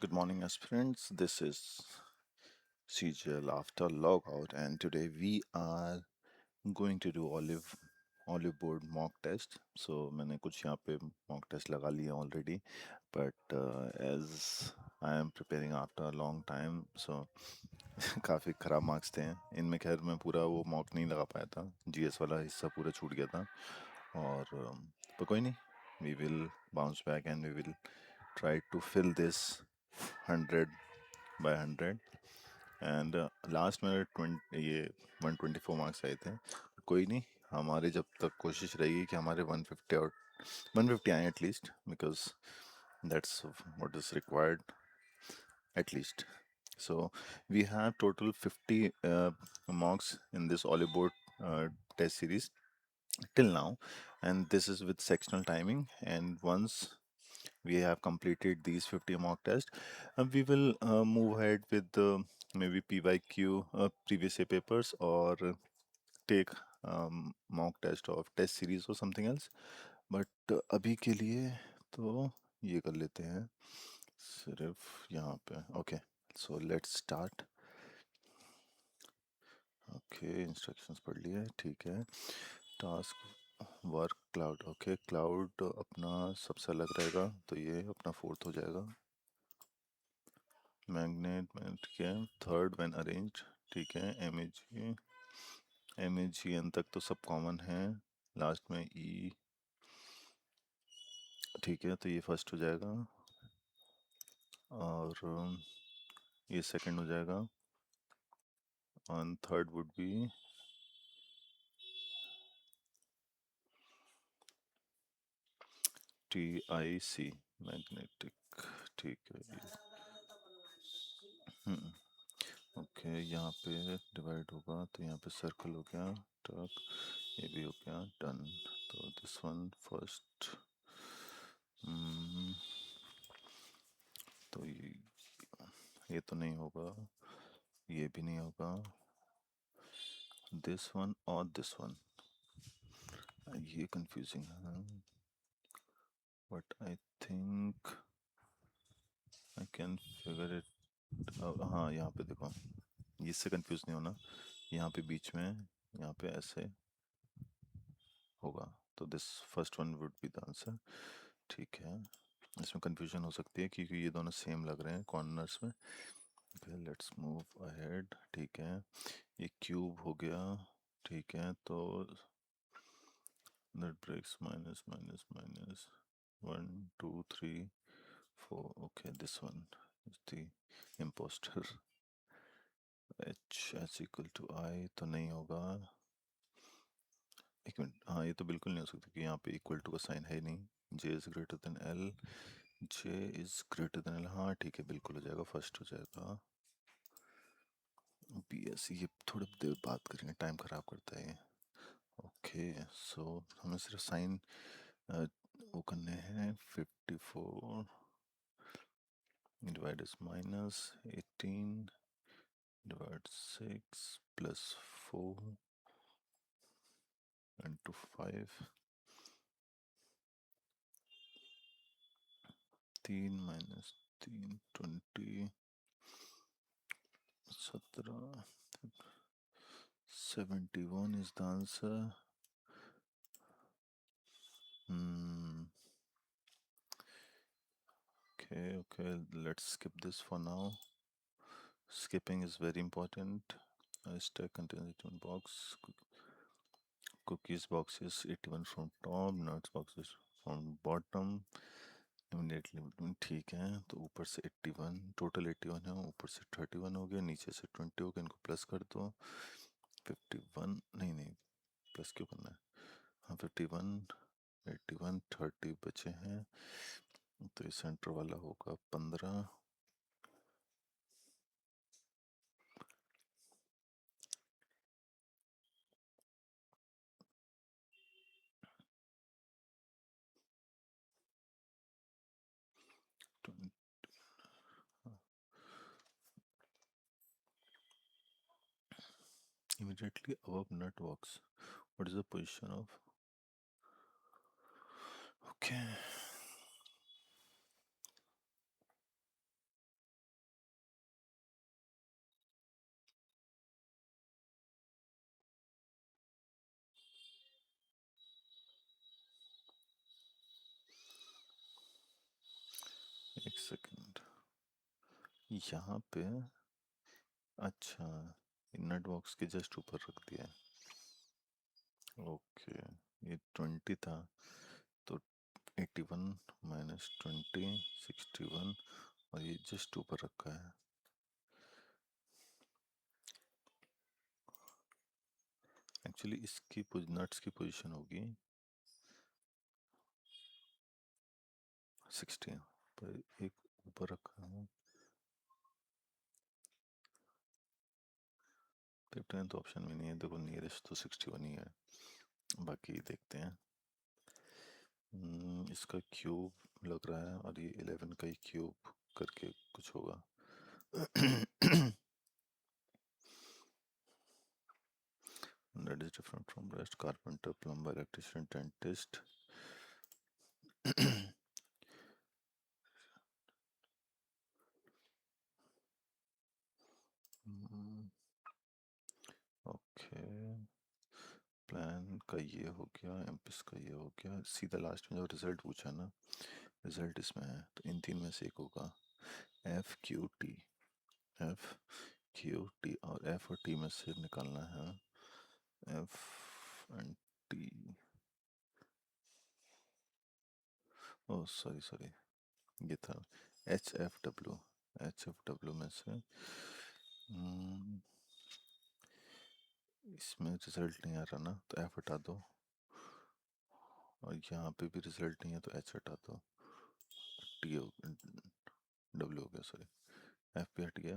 Good morning, aspirants. This is CGL after logout, and today we are going to do olive board mock test. So मैंने कुछ यहाँ पे mock test लगा लिए already, but as I am preparing after a long time, so काफ़ी ख़राब marks थे इनमें। खैर मैं पूरा वो मॉक नहीं लगा पाया था, जीएस वाला हिस्सा पूरा छूट गया था। और पर कोई नहीं, we will bounce back and we will try to fill this 100 by 100। And last में 124 मार्क्स आए थे। कोई नहीं, हमारे जब तक कोशिश रहेगी कि हमारे 150 और 150 आए at least, because that's what is required at least. So we have total 50 mocks in this Oliboard test series till now, and this is with sectional timing. And once we have completed these 50 mock tests, we will move ahead with maybe PYQ previous year papers, or take mock test of test series or something else. But अभी के लिए तो ये कर लेते हैं सिर्फ यहाँ पे। Okay, so let's start. Okay, instructions पढ़ लिए, ठीक है। Task work cloud, okay, cloud अपना सबसे अलग रहेगा, तो ये अपना फोर्थ हो जाएगा। मैग्नेट में ठीक है, थर्ड व्हेन अरेंज, ठीक है। एम ए जी एन तक तो सब कॉमन है, लास्ट में ई, ठीक है, तो ये फर्स्ट हो जाएगा। और ये सेकंड हो जाएगा, और third would be TIC, magnetic, ठीक है ये। हम्म, ओके, यहाँ पे डिवाइड होगा तो यहाँ पे सर्कल हो गया, टक, ये भी हो गया, डन। तो दिस वन फर्स्ट। तो ये तो नहीं होगा, ये भी नहीं होगा, दिस वन और दिस वन, ये कंफ्यूजिंग है, but I think I can figure it. हाँ, यहाँ पे देखो, इससे कंफ्यूज नहीं होना, यहाँ पे बीच में, यहाँ पे ऐसे होगा, तो this first one would be the answer, ठीक है। इसमें कंफ्यूजन हो सकती है क्योंकि ये दोनों सेम लग रहे हैं कॉर्नर्स में। ओके, लेट्स मूव अहेड, ठीक है। ये क्यूब हो गया, ठीक है, तो that breaks minus minus minus, 1 2 3 4, okay, this one is the impostor. H equal to I तो नहीं होगा, एक मिनट, हाँ ये तो बिल्कुल नहीं हो सकता कि यहाँ पे इक्वल टू का साइन है ही नहीं। J is greater than L, J is greater than L, हाँ ठीक है, बिल्कुल हो जाएगा, फर्स्ट हो जाएगा। बी एस, ये थोड़ी देर बात करेंगे, टाइम खराब करता है ये। ओके, सो हमें सिर्फ साइन वो करने हैं। 54 divide is minus 18 divide 6 plus 4 into 5, 3 - 3 20, 17, 71 is the answer. Hmm. Okay, let's skip this for now. Skipping is very important. Stack contains 81 box. Cookies box is 81 from top. Nuts box is from bottom. Immediately ठीक है, तो ऊपर से 81, total 81 है, ऊपर से 31 हो गया, नीचे से 20 हो गया, इनको प्लस कर दो। 51, नहीं नहीं, प्लस क्यों करना है, हाँ 51, 81, 30 बचे हैं, तो ये सेंटर वाला होगा 15। Immediately above nut box, what is the position of, okay, second, यहाँ पे अच्छा नट बॉक्स के जस्ट ऊपर रख दिया है। ओके, ये 20 था तो 81 माइनस 20 61 और ये जस्ट ऊपर रखा है। एक्चुअली इसकी नट्स की पोजीशन होगी 60 पर एक ऊपर रखा है। 59 तो ऑप्शन में नहीं है, देखो नियरेस्ट तो 61 ही है। बाकी देखते हैं। इसका क्यूब लग रहा है और ये 11 का ही क्यूब करके कुछ होगा। That is different from rest. Carpenter, plumber, electrician, dentist. Okay, plan का ये हो गया, एमपीएस का ये हो गया। सीधा लास्ट में जो रिजल्ट पूछा ना, रिजल्ट इसमें है तो इन तीन में से एक होगा। F Q T, F Q T, और एफ और टी में से निकालना है F and T. Oh sorry sorry, ये था H F W. H F W में से इसमें रिजल्ट नहीं आ रहा ना, तो एफ हटा दो, और यहाँ पे भी रिजल्ट नहीं है तो एच हटा दो, टी हो, डब्ल्यू हो गया, सॉरी एफ भी हट गया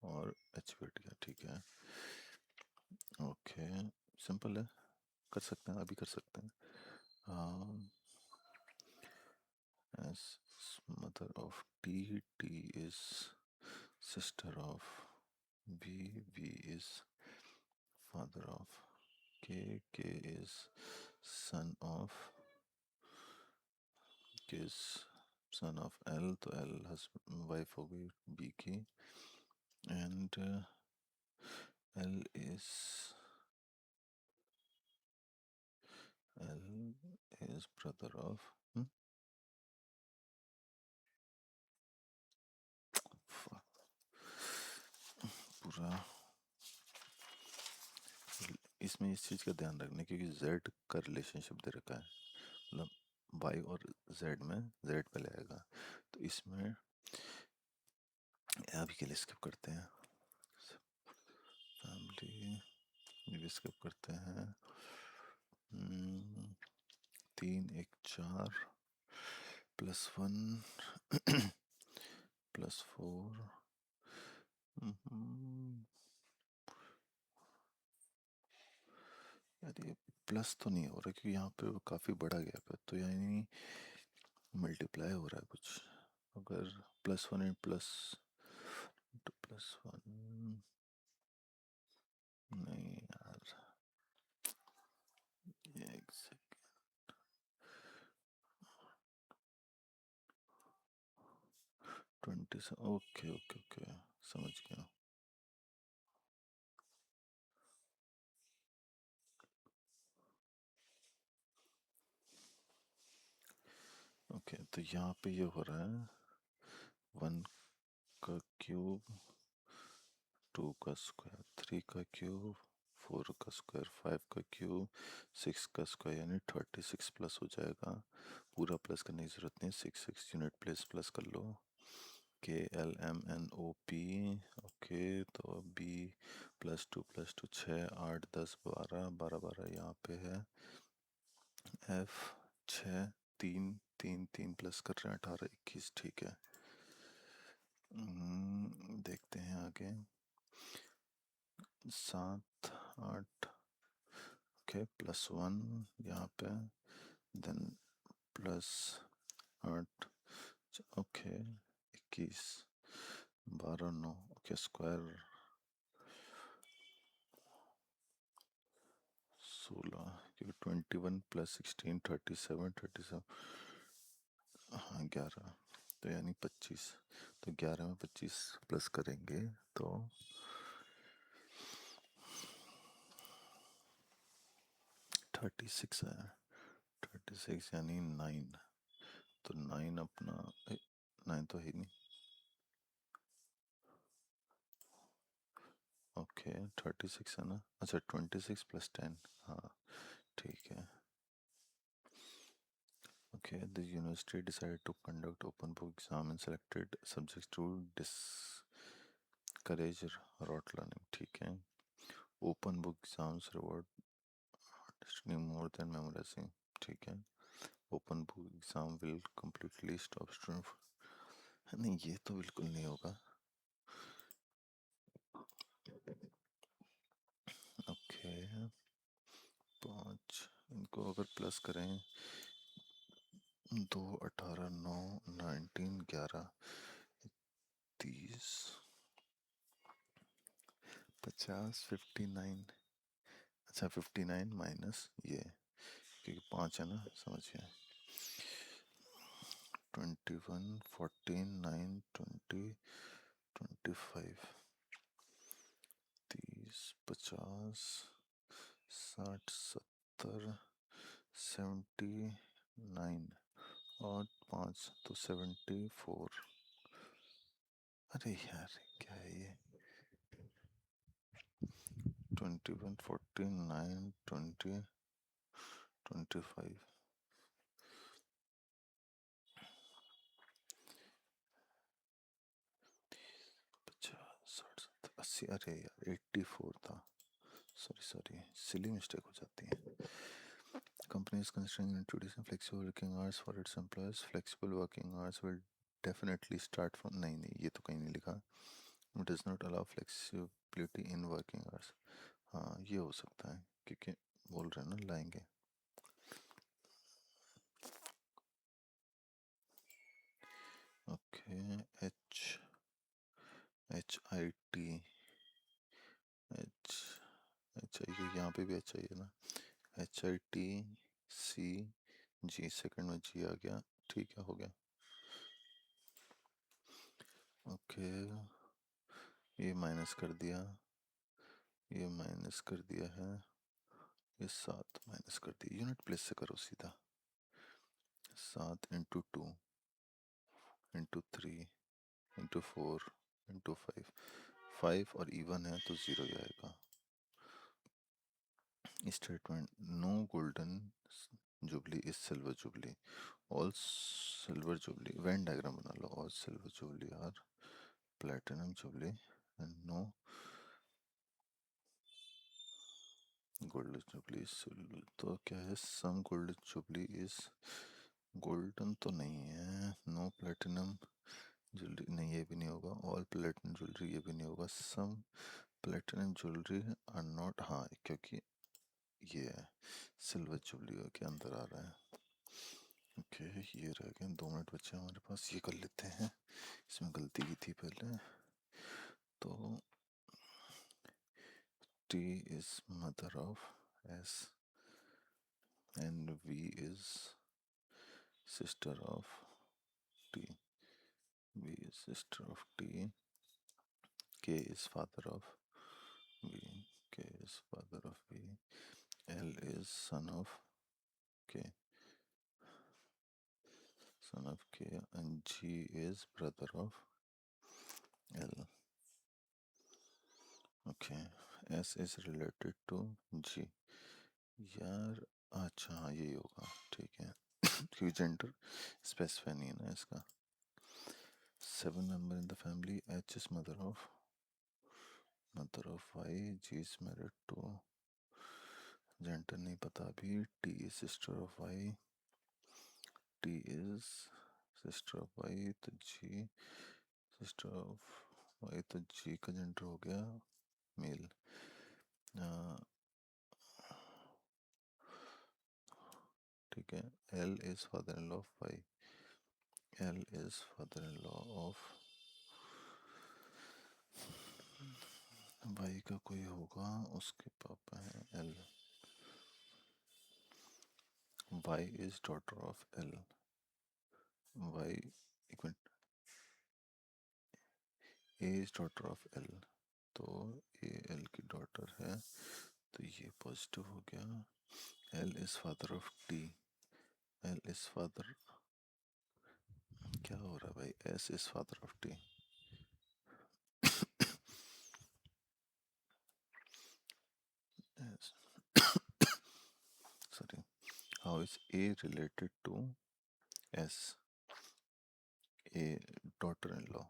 और एच भी हट गया। ठीक है, ओके, सिंपल है, कर सकते हैं, अभी कर सकते हैं। S mother of T, T is sister of V, V is father of K, K is son of, K is son of L, तो L wife हो गई B की, and L is brother of पूरा इसमें इस चीज़ का ध्यान रखना क्योंकि Z का रिलेशनशिप दे रखा है, मतलब Y और Z में Z पहले आएगा, तो इसमें अभी के लिए स्किप करते हैं। फैमिली ये स्किप करते हैं। 3 1 4 +1 +4 यार ये प्लस तो नहीं हो रहा क्योंकि यहाँ पे काफ़ी बड़ा गैप है, तो यानी मल्टीप्लाई हो रहा है कुछ। अगर +1 एंड +1 नहीं यार, ये एग्जैक्ट 20 से, ओके ओके ओके, समझ गया। ओके, तो यहाँ पे ये हो रहा है 1 का क्यूब, 2 का स्क्वायर, 3 का क्यूब, 4 का स्क्वायर, 5 का क्यूब, 6 का स्क्वायर, यानी 36 प्लस हो जाएगा। पूरा प्लस करने की ज़रूरत नहीं, 6 यूनिट प्लस प्लस कर लो। KLMNOP, ओके, तो B +2 +2 6 8 10 12 12 12 यहाँ पे है। F 6 3 3 3 प्लस कर रहे हैं 18 21, ठीक है। देखते हैं आगे। 7 8, ओके, +1 यहाँ पे, देन +8, ओके, 21 12 9, ओके, स्क्वायर 16, क्योंकि 21 +16 37 हाँ 11, तो यानी 25, तो 11 में 25 प्लस करेंगे तो 36 है, 36 यानी 9, तो 9 अपना 9 तो है नहीं। ओके 36 है ना, अच्छा 26 + 10, हाँ ठीक है। Okay, the university decided to conduct open book exam and selected subjects to discourage rote learning. ठीक है। Open book exams reward listening more than memorizing. ठीक है। Open book exam will completely stop student. नहीं ये तो बिल्कुल नहीं होगा। ओके 5, इनको अगर प्लस करें 2 18 9 19 11 30 50 59, अच्छा 59 माइनस ये, क्योंकि 5 है ना, समझ गया। 21 14 9 20 25 30 50 60 70 79 और 5 तो 74। अरे यार क्या है ये, 21 14 9 20 25 50 60 70 80, अरे यार 84 था, सॉरी सॉरी सिली मिस्टेक हो जाती है। Company is considering introducing flexible working hours for its employees. Flexible working hours will definitely start from, नहीं नहीं ये तो कहीं नहीं लिखा। It does not allow flexibility in working hours. हाँ ये हो सकता है क्योंकि बोल रहे हैं ना लाएंगे। ओके HIT HI यहाँ पे भी HI है ना, HITCG सेकंड में G आ गया, ठीक है हो गया। ओके ये माइनस कर दिया, ये माइनस कर दिया है, ये 7 माइनस कर दिया, यूनिट प्लेस से करो सीधा। 7 इंटू 2 इंटू 3 इंटू 4 इंटू 5, 5 और इवन है तो 0 ही आएगा। Statement no golden jubilee is silver jubilee, all silver jubilee, Venn diagram बना लो, all silver jubilee are platinum jubilee and no golden jubilee is, तो क्या है, some golden jubilee is, golden तो नहीं है, नो प्लेटिनम ज्वेलरी नहीं, ये भी नहीं होगा, ऑल प्लेटिनम ज्वेलरी ये भी नहीं होगा, सम प्लेटिनम ज्वेलरी आर नॉट, हाँ क्योंकि ये है सिल्वर ज्वेलरी के अंदर आ रहा है। ओके ये रह गए, 2 मिनट बचे हमारे पास, ये कर लेते हैं, इसमें गलती की थी पहले। तो T is mother of S and V is sister of T, V is sister of T, K is father of V, K is father of V, L is son of K, son of K, and G is brother of L. Okay, S is related to G, यार अच्छा हाँ यही होगा, ठीक है क्योंकि gender specify नहीं है ना इसका। 7 member in the family, H is mother of Y, G is married to, gender नहीं पता अभी, T is sister of Y, T is sister of Y, तो G सिस्टर ऑफ Y, तो G का जेंडर हो गया मेल। ठीक है, L is father in law of Y, L is father in law of Y का कोई होगा, उसके पापा हैं L, Y is daughter of L, Y एक minute, A is daughter of L, तो A L की डॉटर है, तो ये पॉजिटिव हो गया। L is father of T, L is father, क्या हो रहा है भाई? S is father of T. Yes. Sorry. How is A related to S? A daughter-in-law.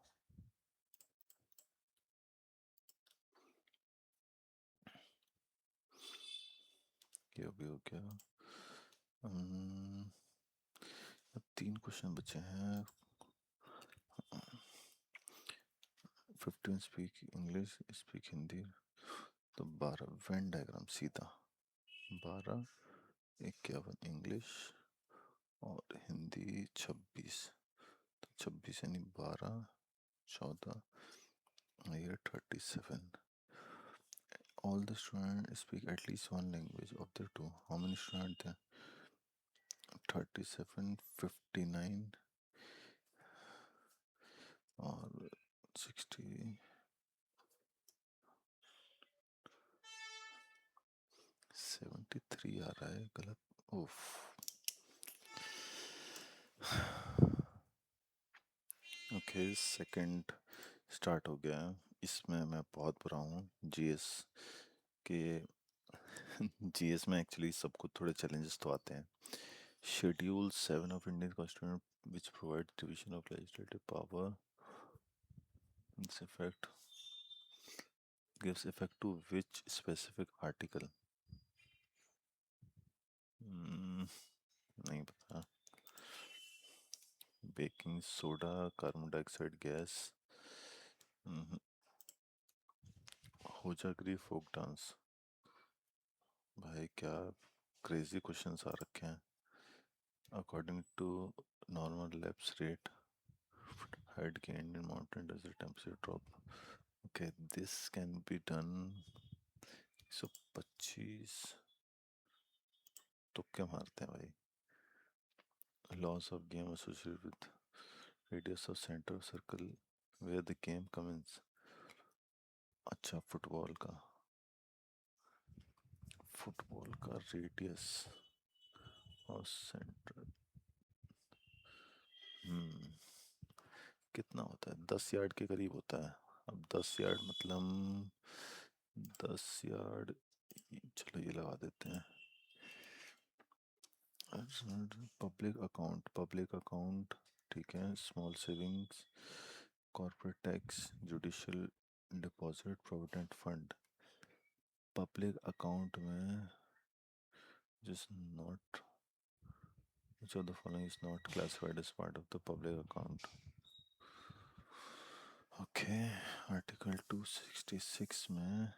ये भी हो गया. अब 3 क्वेश्चन बचे हैं. 15 स्पीक इंग्लिश, स्पीक हिंदी. तो 12 वेन डायग्राम सीधा. 12, 51 इंग्लिश और हिंदी 26. तो 26 यानी 12, 14, ये 37. All the students speak at least one language of the two. How many students there? 37, 59 और 60, 73 आ रहा है गलत. उफ. ओके, सेकंड स्टार्ट हो गया है. इसमें मैं बहुत बुरा हूँ. जीएस के जीएस में एक्चुअली सबको थोड़े चैलेंजेस तो आते हैं. Schedule 7 of Indian Constitution which provides division of legislative power, its effect gives effect to which specific article? नहीं पता. Baking soda, carbon dioxide gas. Hojagiri folk dance. भाई क्या क्रेजी क्वेश्चंस आ रखे हैं. According to normal lapse rate, height gained in mountain does the temperature drop? Okay, this can be done. 125. तुक्के मारते हैं भाई. Laws of game associated with radius of center of circle where the game commences. अच्छा, football का radius और centre. कितना होता है? 10 यार्ड के करीब होता है. अब 10 यार्ड मतलब 10 यार्ड. चलो ये लगा देते हैं. पब्लिक अकाउंट ठीक है. Small savings, corporate tax, judicial deposit, provident fund. Public account में just not which of the following is not classified as part of the public account? Okay, article 266 में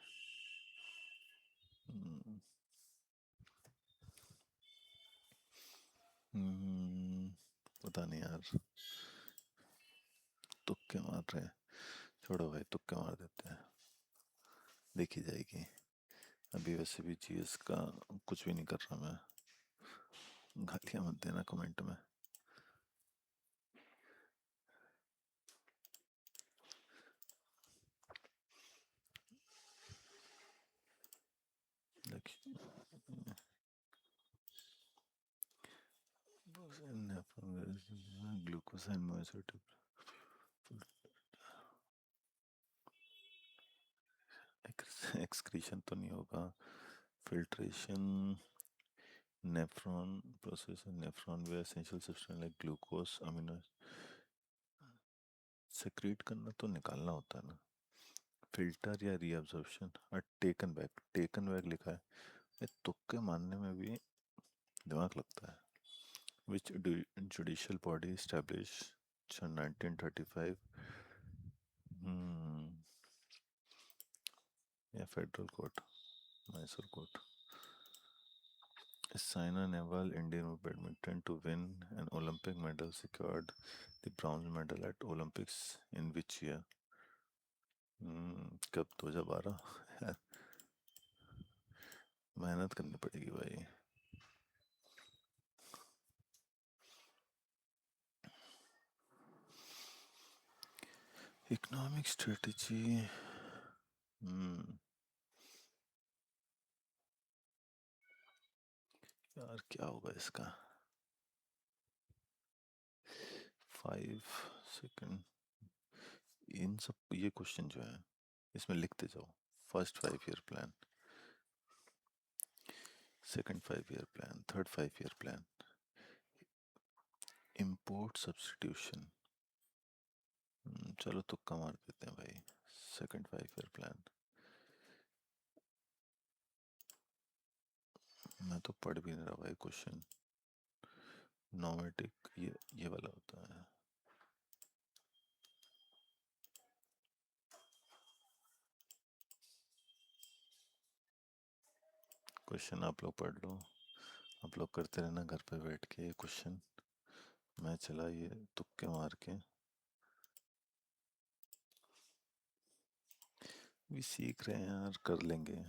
पता नहीं यार. तुक्के मार रहे हैं. छोड़ो भाई, तुक्के मार देते हैं. देखी जाएगी. अभी वैसे भी जीएस का कुछ भी नहीं कर रहा मैं. गालियाँ मत देना कमेंट में. ग्लूकोज एंड मोएसिटिव एक्सक्रीशन तो नहीं होगा. फिल्ट्रेशन, नेफ्रॉन प्रोसेस, नेफ्रॉन वे essential substance like glucose amino secrete करना तो निकालना होता है ना. फिल्टर या रीअब्जॉर्प्शन. और टेकन बैक लिखा है. ये तुक्के मारने में भी दिमाग लगता है. विच जुडिशियल बॉडी स्टैब्लिश 1935. या federal court, Mysore court. Saina Nehwal, Indian badminton to win an Olympic medal, secured the bronze medal at Olympics in which year? कब? 2012. मेहनत करनी पड़ेगी भाई. Economic strategy. यार क्या होगा इसका? 5 सेकंड। इन सब ये क्वेश्चन जो है इसमें लिखते जाओ। First 5 year plan, second 5 year plan, third 5 year plan, import substitution. चलो तुक्का मार देते हैं भाई, सेकंड 5 ईयर प्लान। मैं तो पढ़ भी नहीं रहा भाई क्वेश्चन। नोमेटिक ये वाला होता है। क्वेश्चन आप लोग पढ़ लो, आप लोग करते रहना घर पे बैठ के ये क्वेश्चन। मैं चला ये तुक्के मार के भी सीख रहे हैं यार, कर लेंगे।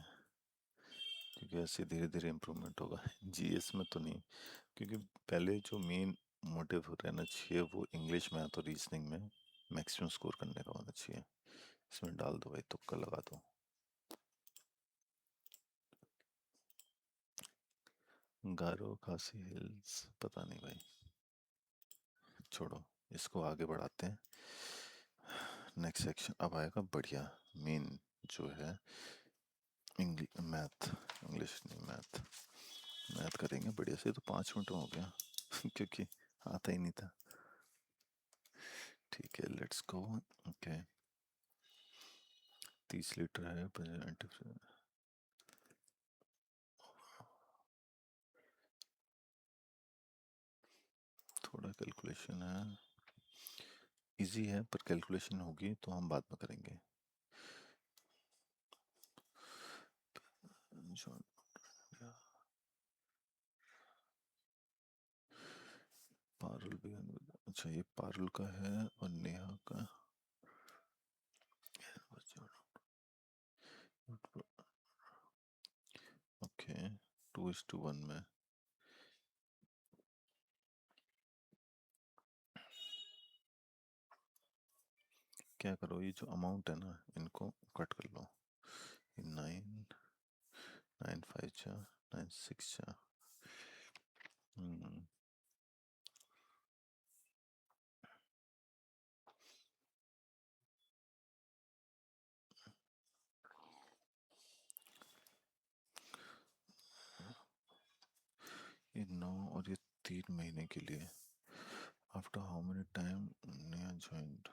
क्योंकि ऐसे धीरे धीरे इम्प्रूवमेंट होगा। जीएस में तो नहीं, क्योंकि पहले जो मेन मोटिव रहना चाहिए वो इंग्लिश मैथ और रीजनिंग में मैक्सिमम स्कोर करने का होना चाहिए। इसमें डाल दो भाई, तुक्का लगा दो। गारो खासी हिल्स, पता नहीं भाई, छोड़ो, इसको आगे बढ़ाते हैं। नेक्स्ट सेक्शन अब आएगा बढ़िया, मेन जो है इंग्लिश मैथ, इंग्लिश नहीं मैथ। मैथ करेंगे बढ़िया से, तो 5 मिनट में हो गया क्योंकि आता ही नहीं था। ठीक है, लेट्स गो। ओके, 30 लीटर है थोड़ा कैलकुलेशन है, इजी है पर कैलकुलेशन होगी तो हम बाद में करेंगे। जो पारुल भी, अच्छा ये पारुल का है और नेहा का। ओके, 2:1 में। क्या करो, ये जो अमाउंट है ना इनको कट कर लो। 9, 9 5 जा, 9 6 जा। हम्म, ये 9 और ये 3 महीने के लिए। After how many time Neha joint.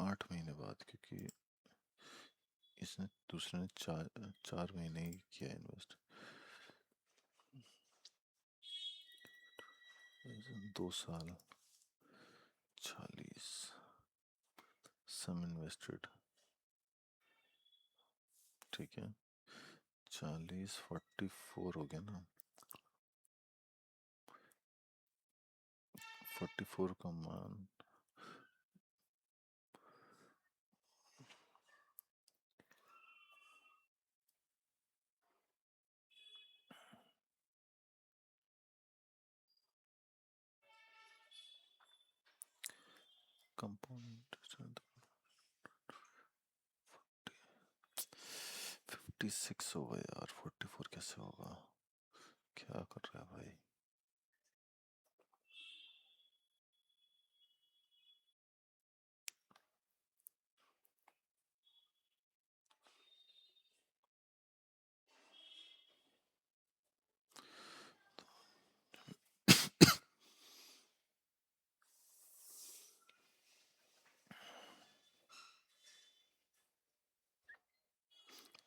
8 महीने बाद, क्योंकि इसने दूसरे ने 4 4 महीने ही किया इन्वेस्ट। 2 साल, 40, सम इन्वेस्टेड, ठीक है। 40, 44 हो गया ना। 44 का मान कंपाउंड 56 होगा यार, 44 कैसे होगा? क्या कर रहा है भाई?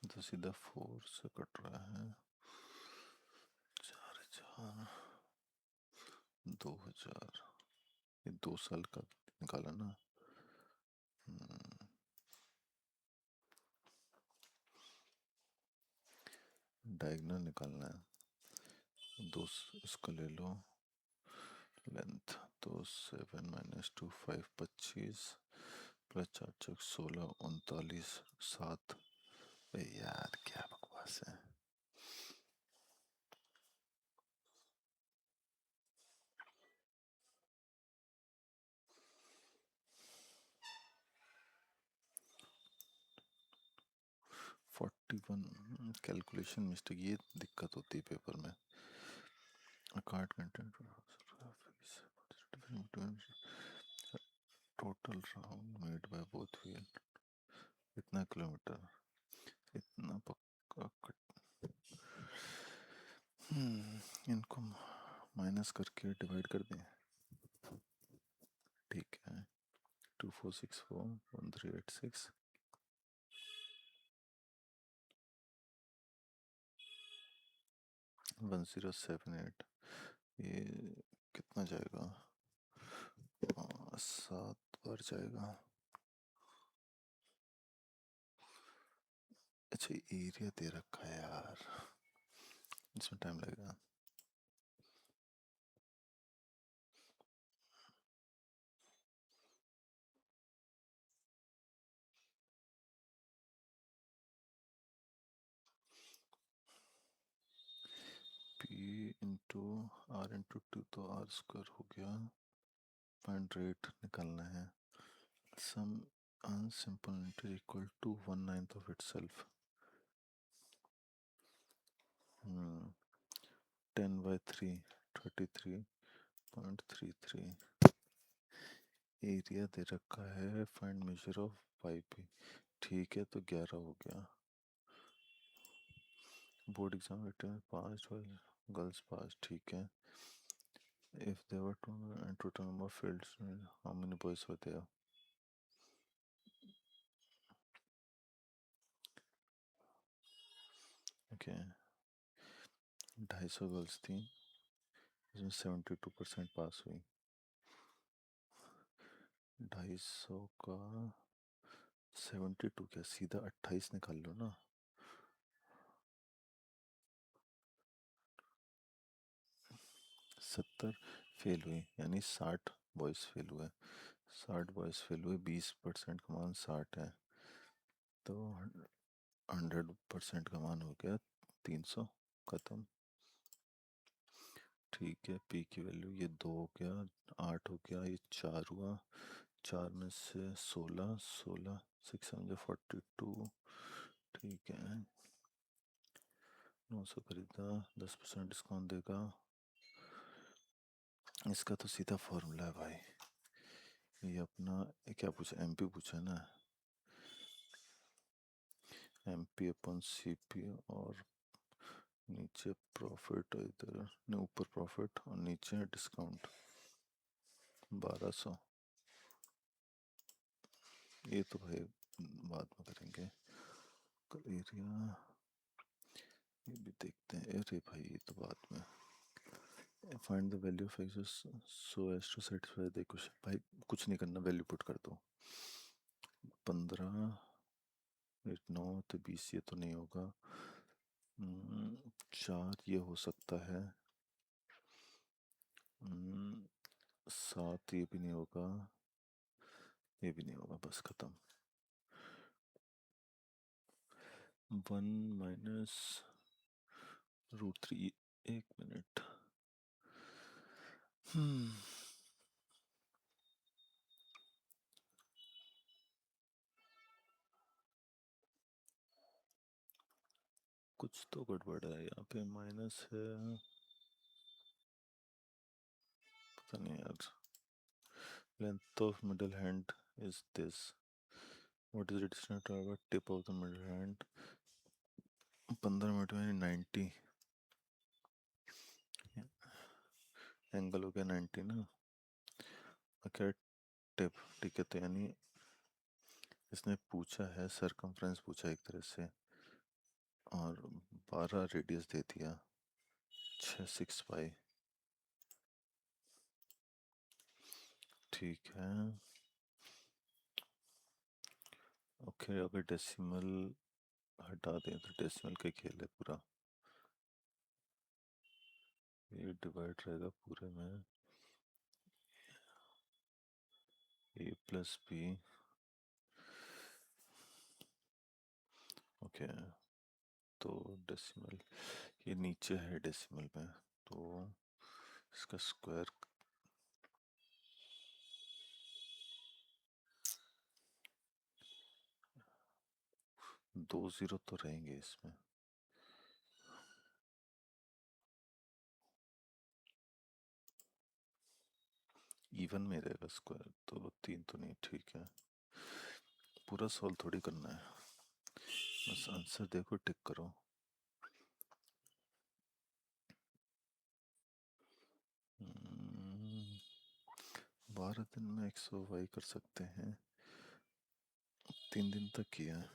तो सीधा 4 से कट रहा है। 4 4, 2000, ये 2 साल का निकाला ना। डायगोनल निकालना है। इसको ले लो लेंथ, तो 7 - 2 5, 25 प्लस 4 × 16, 39, 7। यार क्या बकवास है। 41 कैलकुलेशन मिस्टेक, ये दिक्कत होती है पेपर में। Card content total round made by both wheel, इतना किलोमीटर, इतना पक्का कट। इनको माइनस करके डिवाइड कर दें, ठीक है। 2464 1386 1078, ये कितना जाएगा? 7 बार जाएगा। अच्छा, एरिया दे रखा है यार, इसमें टाइम लगेगा। P into R into two, तो आर स्क्वायर हो गया। पॉइंट रेट निकालना है। Some unsimple integer equal to 1/9 of itself. 10/3 33.33। Area दे रखा है, फाइंड मेजर ऑफ पाइप, ठीक है, तो 11 हो गया। बोर्ड एग्जाम रिटर्न पास, गर्ल्स पास, ठीक है। If there were two and total number of fields, how many boys were there? Okay, 250 girls थी, इसमें 72% पास हुई। 250 का 72 क्या, सीधा 28 निकाल लो ना। 70 फेल हुई, यानी 60 बॉयज़ फेल हुए। 60 बॉयज़ फेल हुए, 20% का मान 60 है, तो 100% का मान हो गया 300। खत्म। ठीक है, पी की वैल्यू ये 2 हो गया, 8 हो गया, ये 4 हुआ, 4 में से 16, 16 6 7 42। ठीक है, 900 खरीदा, 10% डिस्काउंट देगा। इसका तो सीधा फॉर्मूला है भाई। ये अपना क्या पूछा, एमपी पूछा है ना, एमपी अपन सीपी, और नीचे प्रॉफिट, इधर नहीं, ऊपर प्रॉफिट और नीचे डिस्काउंट 1200। ये तो भाई बाद में करेंगे। एरिया ये भी देखते हैं, अरे भाई ये तो बाद में। Find the value of x so as to satisfy the equation, भाई कुछ नहीं करना, वैल्यू पुट कर दो। 15 9 तो 20, ये तो नहीं होगा। 4 ये हो सकता है। 7 ये भी नहीं होगा, ये भी नहीं होगा, बस खत्म। 1 माइनस √3, 1 मिनट। कुछ तो गड़बड़ है यहाँ पे, माइनस है, पता नहीं यार। Length of middle hand is this, what is the distance travel tip of the middle hand. 15 minute में 90, एंगल हो गया 90 ना। क्या टिप, ठीक है, तो यानी इसने पूछा है सरकमफ्रेंस पूछा एक तरह से, और 12 रेडियस दे दिया, 6 पाई। ठीक है, ओके, अगर डेसिमल हटा दें तो डेसिमल का खेल है पूरा। ये डिवाइड रहेगा पूरे में, ए प्लस बी। ओके, तो डेसिमल ये नीचे है डेसिमल में, तो इसका स्क्वायर। दो जीरो तो रहेंगे इसमें। इवन में रहेगा स्क्वायर तो तीन तो नहीं, ठीक है। पूरा सॉल्व थोड़ी करना है, बस आंसर देखो, टिक करो। हम्म, 12 दिन में 100 y कर सकते हैं, 3 दिन तक किया है।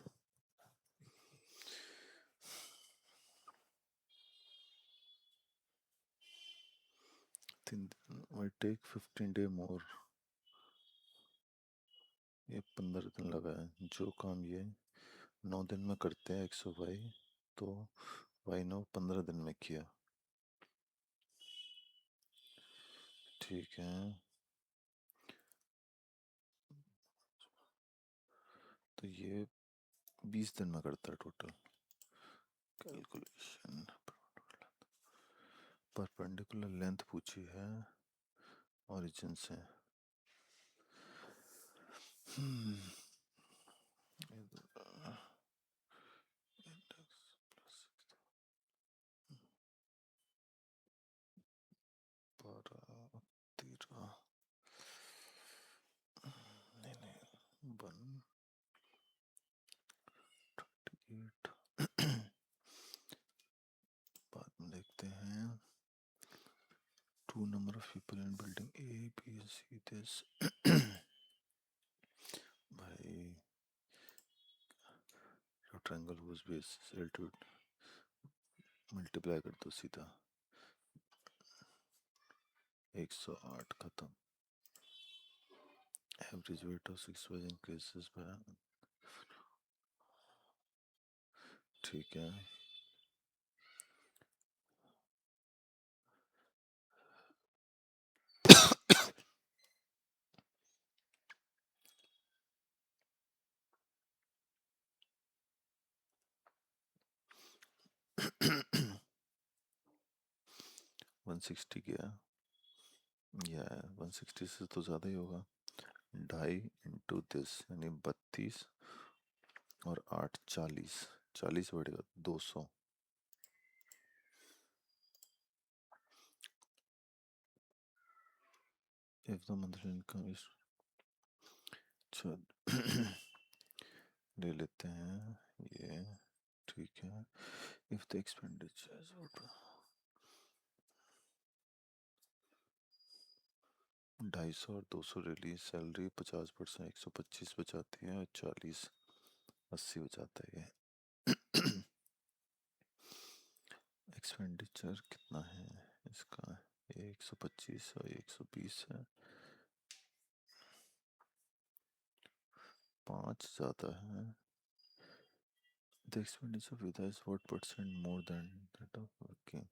तीन दिन, वाई टेक 15 डे मोर। ये 15 दिन लगा है, जो काम ये 9 दिन में करते हैं 100 y, तो वाई नो 15 दिन में किया। ठीक है, तो ये 20 दिन में करता है टोटल। कैलकुलेशन, परपेंडिकुलर लेंथ पूछी है ओरिजिन से। बारह, तेरह, नहीं नहीं, 128। बाद में देखते हैं। 2 number of people in building A, B, C, this। भाई, triangle whose base is altitude, multiply कर दो सीधा। 108 खत्म। Average weight of 6 increases by, ठीक है। वन सिक्सटी गया, या 160 से तो ज़्यादा ही होगा। 2.5 into this यानी 32, और 8 40, 40 बढ़ेगा 200। If the monthly income is, अच्छा ले लेते हैं ये, ठीक है। इफ द एक्सपेंडिचर, 250 और 200 रिलीज सैलरी 50%, 125 बचाती है, और 40 80 बचाता है ये। एक्सपेंडिचर कितना है इसका, 125 और 120 है, 5 ज़्यादा है। The expenditure of Vida is what percent more than that of working?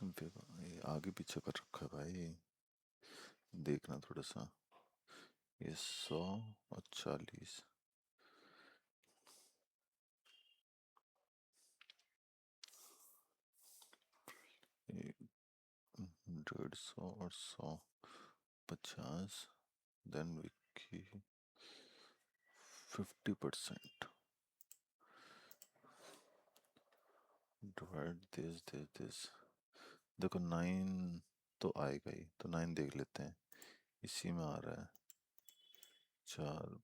ये आगे पीछे कर रखा है भाई, देखना थोड़ा सा। ये 100 और 40, ये 150 और 100, 50, देन विक्की 50%, डिवाइड दिस। देखो 9 तो आएगा ही, तो 9 देख लेते हैं, इसी में आ रहा है 4।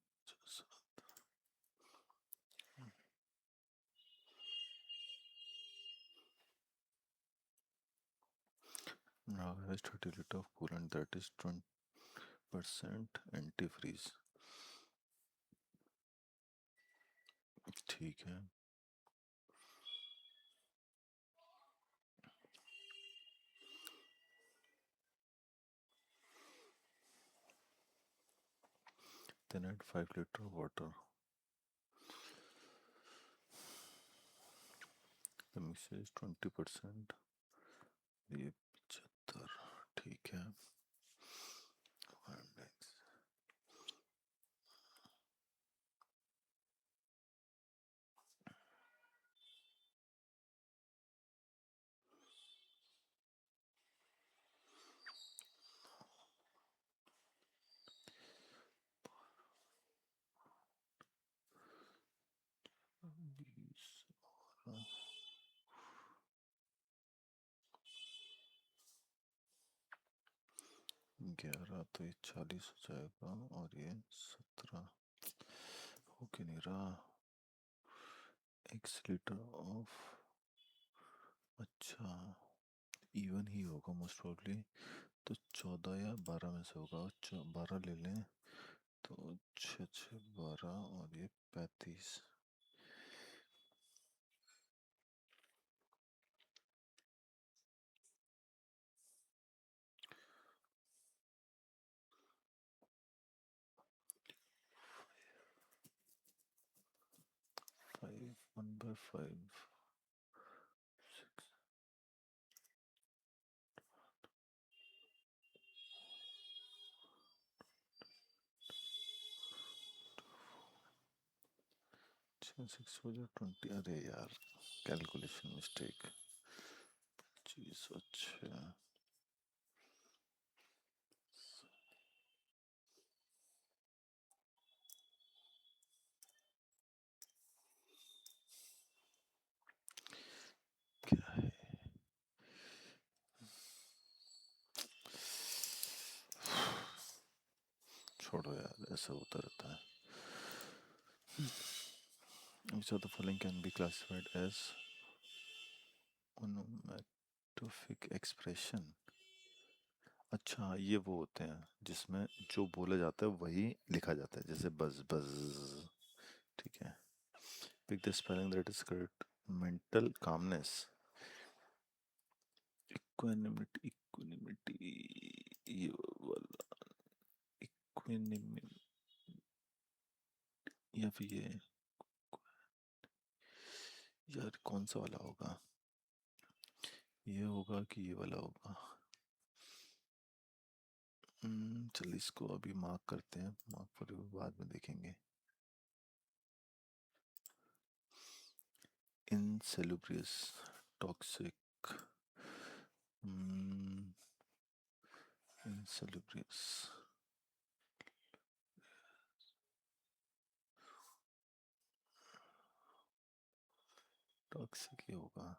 Now has 30 liter of coolant, that is 20% antifreeze, ठीक है। Then add 5 liter of water. The mixture is 20%, ये 75, ठीक है। 11 तो ये 40 हो जाएगा और ये 17 हो क्यों नहीं रहा। एक्स लीटर ऑफ, अच्छा इवन ही होगा मोस्ट प्रोबेबली। तो 14 या 12 में से होगा, 12 ले लें तो 6 6 12 और ये 35। 5 1/5 6 हो जाए 20। अरे यार कैलकुलेशन मिस्टेक। चीज अच्छा। क्या है, छोड़ो यार ऐसा होता रहता है। Which of the following can be classified as onomatopoeic expression? अच्छा ये वो होते हैं जिसमें जो बोला जाता है वही लिखा जाता है, जैसे बज बज। ठीक है। Pick the spelling that is correct. Mental calmness, equanimity, equanimity, ये वाला इक्विनिमिटी, या फिर ये, यार कौन सा वाला होगा, ये होगा कि ये वाला होगा। चल इसको अभी मार्क करते हैं, मार्क पर बाद में देखेंगे। इनसेलुब्रियस, टॉक्सिक, इनसेलुब्रियस, टॉक्सिक ही होगा।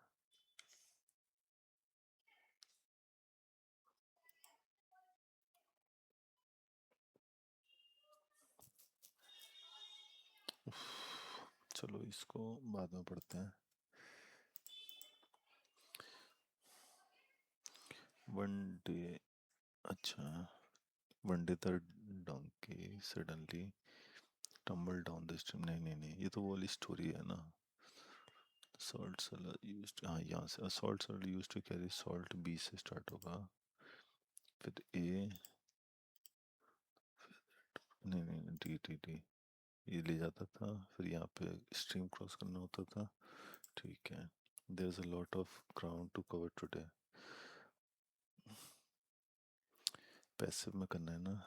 चलो इसको बाद में पढ़ते हैं। वन डे, अच्छा one day the donkey suddenly tumble down the stream, नहीं नहीं नहीं, ये तो वो वाली स्टोरी है ना। सॉल्ट सेलर यूज्ड, हाँ यहाँ से salt seller used to carry salt, B से स्टार्ट होगा। फिर ए, नहीं नहीं डी डी डी, ये ले जाता था, फिर यहाँ पे स्ट्रीम क्रॉस करना होता था। ठीक है। There is a lot of ground to cover today, passive में करना है ना।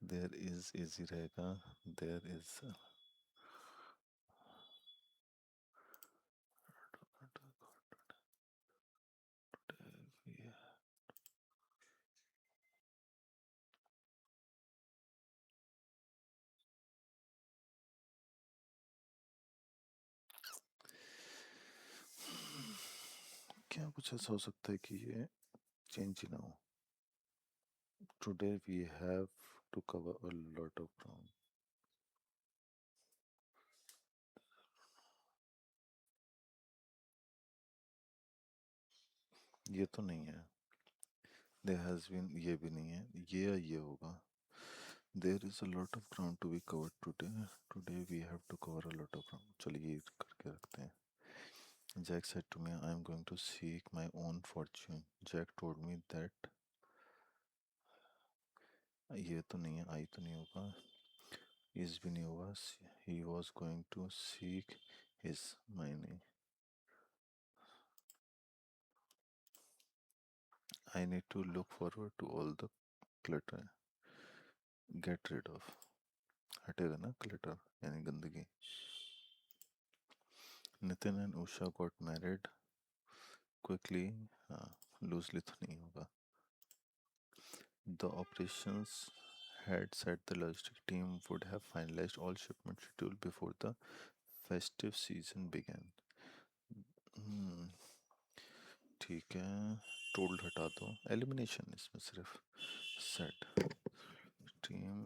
देयर इज इजी रहेगा, देयर इज, क्या कुछ ऐसा हो सकता है कि ये चेंज ही ना हो। Today we have to cover a lot of ground, ये तो नहीं है। देयर हैज बीन, ये भी नहीं है, ये होगा। There is a lot of ground to be covered today, today we have to cover a lot of ground, चलिए ये करके रखते हैं। Jack said to me, I am going to seek my own fortune. Jack told me that, ये तो नहीं है, आई तो नहीं होगा, इस भी नहीं होगा। He was going to seek his money. I need to look forward to all the clutter. Get rid of, हटेगा ना clutter यानी गंदगी। Nitin and Usha got married quickly, हाँ loosely तो नहीं होगा। The operations had said the logistic team would have finalized all shipment schedule before the festive season began. Hmm, ठीक है। टोल्ड हटा दो, एलिमिनेशन इसमें सिर्फ। Set team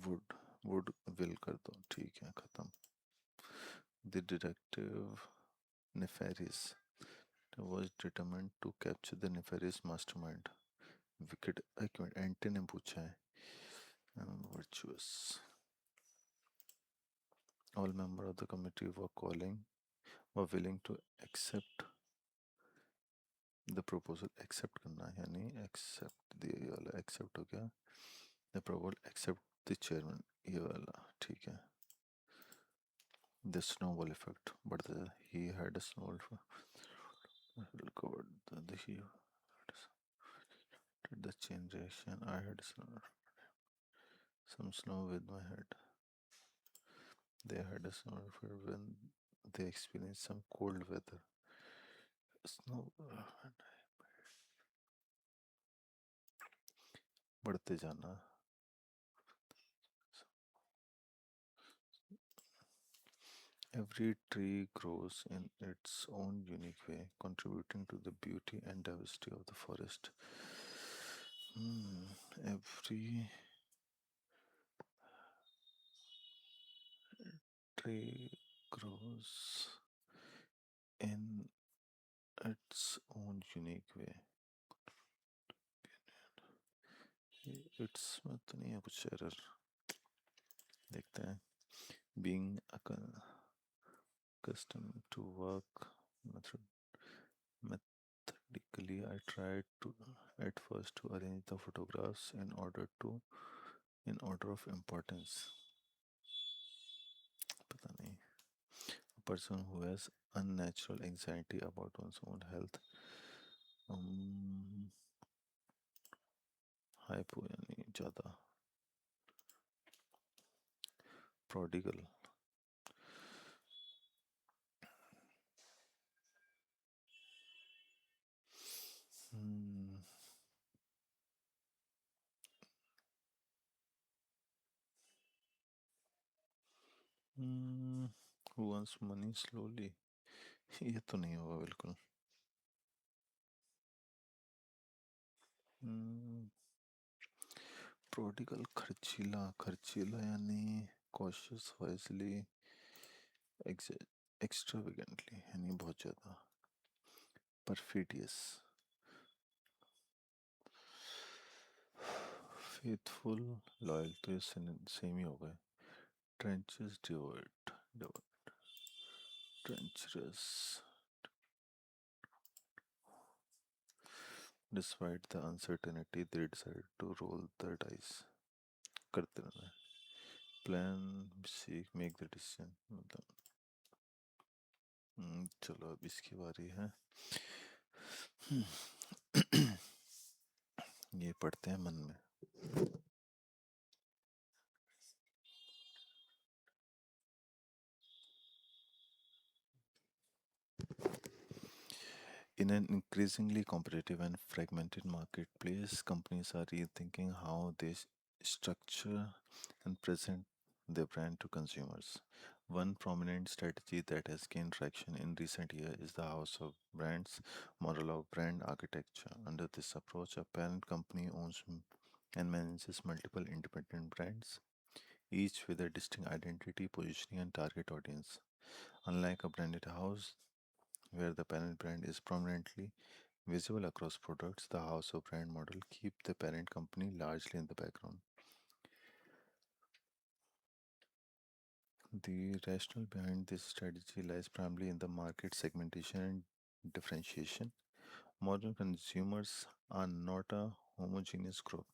would, would will कर दो, ठीक है, खत्म। The detective nefarious was determined to capture the nefarious mastermind. Wicked aunty ने पूछा है। Virtuous. All members of the committee were willing to accept the proposal. Accept करना है यानी accept, ये वाला accept हो गया। The proposal accept the chairman, ये वाला ठीक है। The snowball effect, but he had a snowball effect. Recovered he did the chain reaction. I had some snow with my head. They had a snow effect when they experienced some cold weather. Snow बढ़ते जाना। Every tree grows in its own unique way, contributing to the beauty and diversity of the forest. Every tree grows in its own unique way. It's में तो नहीं है कुछ error, देखते हैं। Being accustomed to work method methodically, I tried to at first to arrange the photographs in order of importance. पता नहीं। A person who has unnatural anxiety about one's own health. um, hypo यानी ज़्यादा। prodigal hmm. Who wants money slowly? ये तो नहीं होगा बिल्कुल। Prodigal खर्चीला, खर्चीला यानी cautious wisely, extravagantly यानी बहुत ज़्यादा। perfidious, faithful, loyal तो ये सेम ही हो गए। trenches devoid, treacherous, despite the uncertainty they decided to roll the dice, करते रहना। plan seek make the decision, मतलब चलो अब इसकी बारी है। ये पढ़ते हैं मन में। In an increasingly competitive and fragmented marketplace, companies are rethinking how they structure and present their brand to consumers. One prominent strategy that has gained traction in recent years is the House of Brands model of brand architecture. Under this approach, a parent company owns and manages multiple independent brands, each with a distinct identity, positioning, and target audience. Unlike a branded house, where the parent brand is prominently visible across products, the house of brand model keep the parent company largely in the background. The rationale behind this strategy lies primarily in the market segmentation and differentiation. Modern consumers are not a homogeneous group.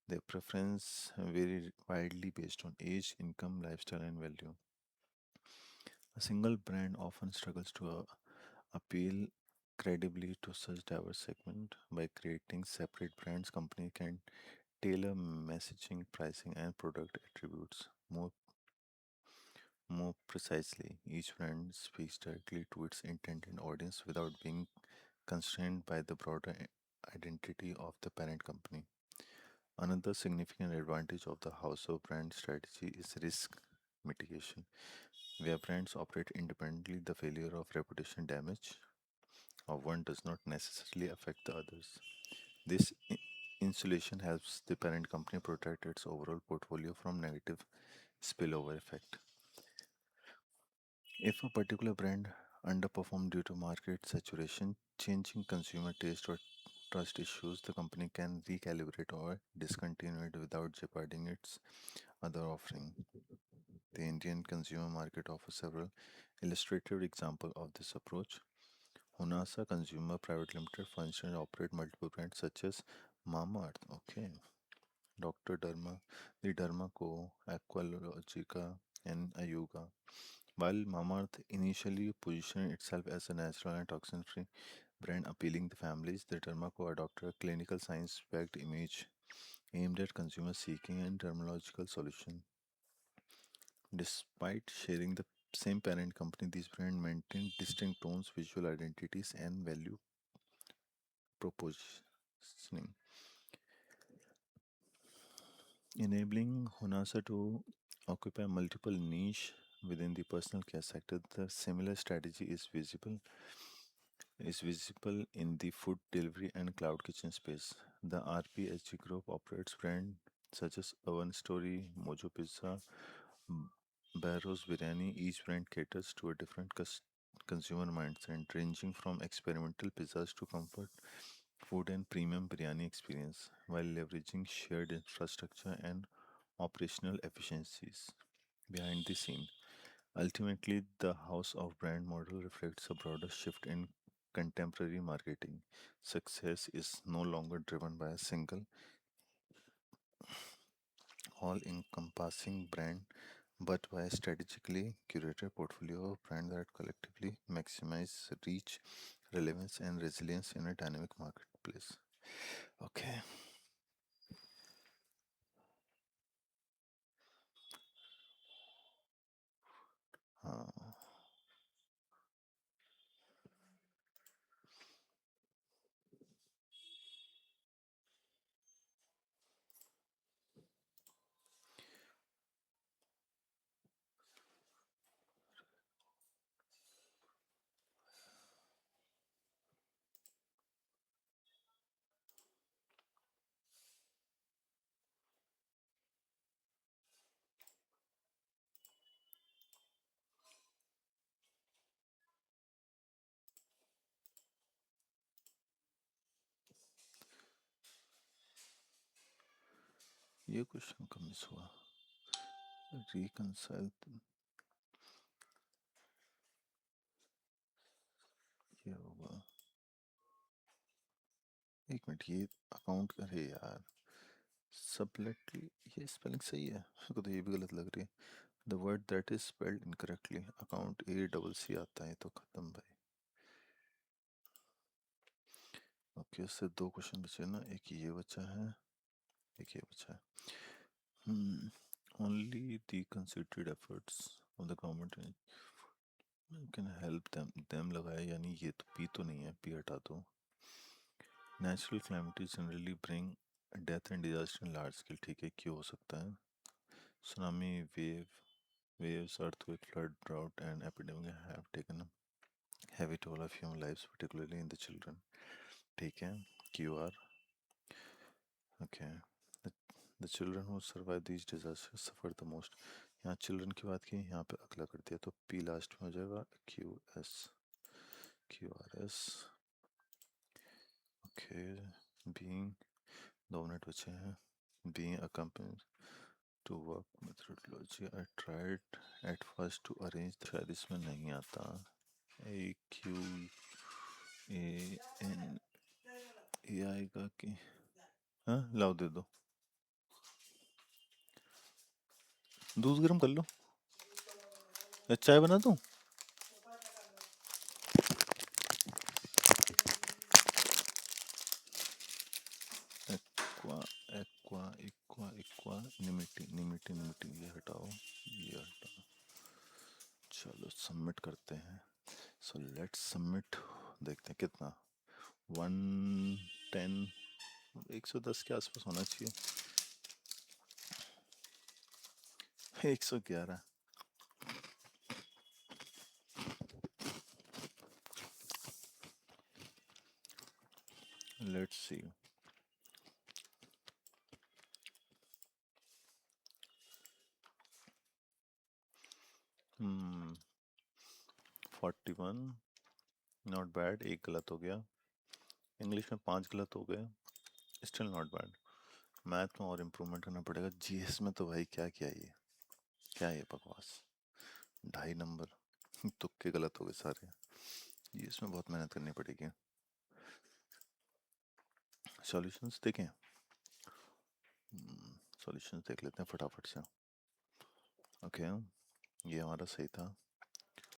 Their preferences vary widely based on age, income, lifestyle, and value. A single brand often struggles to appeal credibly to such diverse segment. By creating separate brands, company can tailor messaging, pricing, and product attributes more precisely. Each brand speaks directly to its intended audience without being constrained by the broader identity of the parent company. Another significant advantage of the house of brand strategy is risk mitigation. Where brands operate independently, the failure of reputation damage of one does not necessarily affect the others. This insulation helps the parent company protect its overall portfolio from negative spillover effect. If a particular brand underperforms due to market saturation, changing consumer taste, or trust issues, the company can recalibrate or discontinue it without jeoparding its other offering. The Indian consumer market offers several illustrative examples of this approach. Honasa Consumer Private Limited, for instance, operate multiple brands such as Mamaearth, okay, Dr. Dharma, the Dharma Co, Aqualogica, and Ayuga. While Mamaearth initially positioned itself as a natural and toxin-free brand appealing to families, the Dharma Co adopted a clinical science-backed image aimed at consumers seeking a dermatological solution. Despite sharing the same parent company, these brands maintain distinct tones, visual identities, and value propositioning, enabling Honasa to occupy multiple niche within the personal care sector. The similar strategy is visible in the food delivery and cloud kitchen space. The RPSG Group operates brands such as Oven Story, Mojo Pizza, M- Barrows Biryani. Each brand caters to a different consumer mindset, ranging from experimental pizzas to comfort food and premium biryani experience, while leveraging shared infrastructure and operational efficiencies behind the scene. Ultimately, the house of brand model reflects a broader shift in contemporary marketing. Success is no longer driven by a single, all encompassing brand, but by a strategically curated portfolio of brands that collectively maximize reach, relevance, and resilience in a dynamic marketplace. Okay. हाँ, ये question कब miss हुआ? Reconcile ये होगा। एक minute, ये account करे यार, सबलेटली, ये स्पेलिंग सही है, मेरे को तो ये भी गलत लग रही है। The word that is spelled incorrectly, account A double C आता है, तो खत्म भाई। ओके, उससे दो क्वेश्चन बचे ना, एक ये बचा है, एक ये बचा है। Only the considered efforts of the government can help them लगाया, यानी ये तो पी तो नहीं है, पी हटा दो। Natural calamities generally bring death and disaster in large scale, ठीक है, क्यों हो सकता है? Tsunami, waves, earthquake, flood, drought, and epidemic have taken a heavy toll of human lives, particularly in the children. ठीक है, QR. Okay. The, the children who survive these disasters suffer the most. यहाँ children की बात की, यहाँ पे अगला कर दिया, तो P लास्ट में हो जाएगा, QRS. Okay. Being, 2 मिनट बचे हैं. Being accompanied to work methodology, I tried at first to arrange, शायद इसमें नहीं आता. AQAN, ये आएगा कि, हाँ लाओ दे दो, दूध गर्म कर लो, या चाय बना दूँ? एक्वा एक्वा एक्वा एक्वा निमिटी निमिटी निमिटी, ये हटाओ, ये हटाओ। चलो सबमिट करते हैं। सो लेट्स सबमिट, देखते हैं कितना, 110, 110 के आसपास होना चाहिए। 111। Let's see. 41, not bad. एक गलत हो गया। इंग्लिश में 5 गलत हो गए, स्टिल नॉट बैड। मैथ में और इम्प्रूवमेंट करना पड़ेगा। जीएस में तो भाई क्या किया ये, क्या ये बकवास। 2.5 नंबर तुक्के गलत हो गए सारे। जीएस में बहुत मेहनत करनी पड़ेगी। सॉल्यूशंस देखें। सॉल्यूशंस देख लेते हैं फटाफट से। ओके, ये हमारा सही था।